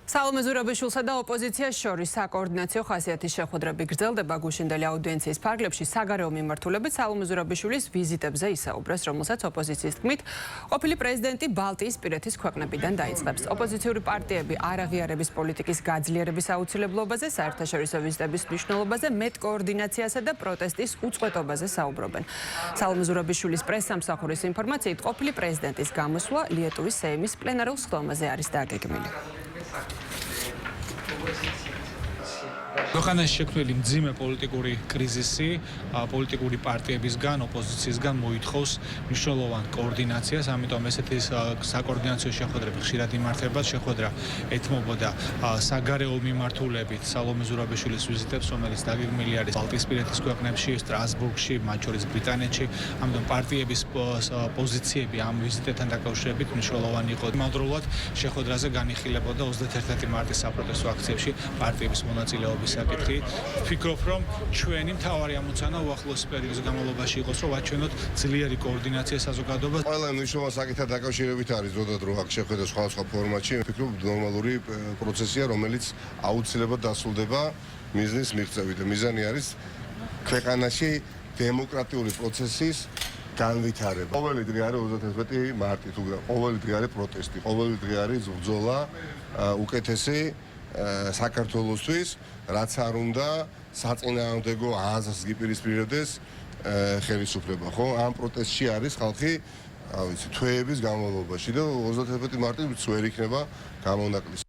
სალომე ზურაბიშვილსა და ოპოზიციას შორის საკოორდინაციო ხასიათის შეხვედრები გრძელდება გუშინდელი აუდიენციის ფარგლებში საგარეო მიმართულებით სალომე ზურაბიშვილის ვიზიტებზე ისაუბრეს, რომელსაც ოპოზიციის თქმით, ყოფილი პრეზიდენტი ბალტიისპირეთის ქვეყნებიდან დაიწყებს. ოპოზიციური პარტიები არაღიარების პოლიტიკის გაძლიერების აუცილებლობაზე, საერთაშორისო ვიზიტების მნიშვნელობაზე, მეტ კოორდინაციასა და პროტესტის უწყვეტობაზე საუბრობენ. სალომე ზურაბიშვილის პრესსამსახურის ინფორმაციით, ყოფილი პრეზიდენტის გამოსვლა ლიეტუვის სეიმის პლენარულ სხდომაზე არის დაგეგმილი. ქვეყანაში შექმნილი მძიმე პოლიტიკური კრიზისი პოლიტიკური პარტიებისგან, ოპოზიციისგან მოითხოვს მნიშვნელოვან კოორდინაციას, ამიტომ ესეთი საკოორდინაციო შეხვედრები ხშირად იმართება. შეხვედრა ეთმობოდა საგარეო მიმართულებით სალომე ზურაბიშვილის ვიზიტებს, რომელიც დაგეგმილი არის ბალტიისპირეთის ქვეყნებში, სტრასბურგში, მათ შორის ბრიტანეთში. ამიტომ პარტიების პოზიციები ამ ვიზიტებთან დაკავშირებით მნიშვნელოვანი იყო. იმავდროულად შეხვედრაზე განიხილებოდა 31 მარტის საპროტესტო აქციებში პარტიების მონაწილეობის საკითხი. ვფიქრობ, რომ ჩვენი მთავარი ამოცანა უახლოეს პერიოდის განმავლობაში იყოს, რომ ვაჩვენოთ ძლიერი კოორდინაცია საზოგადოებას. ყველა მნიშვნელოვანი საკითხთან დაკავშირებით არის ზოგადად რო აქ შეხვედრა სხვადასხვა ფორმატში. ვფიქრობ, ნორმალური პროცესია, რომელიც აუცილებლად დასრულდება მიზნის მიღწევით. მიზანი არის ქვეყანაში დემოკრატიული პროცესის განვითარება. ყოველი დღე არის 31 მარტი, თუ ყოველი დღე არის პროტესტი, ყოველი დღე არის ბრძოლა უკეთესი საქართველოსთვის, რაც არ უნდა საწინააღმდეგო აზრს გიპირისპირებდეს ხელისუფლება, ხო? ამ პროტესტში არის ხალხი, თვეების განმავლობაში და 31 მარტი ვერ იქნება გამონაკლისი.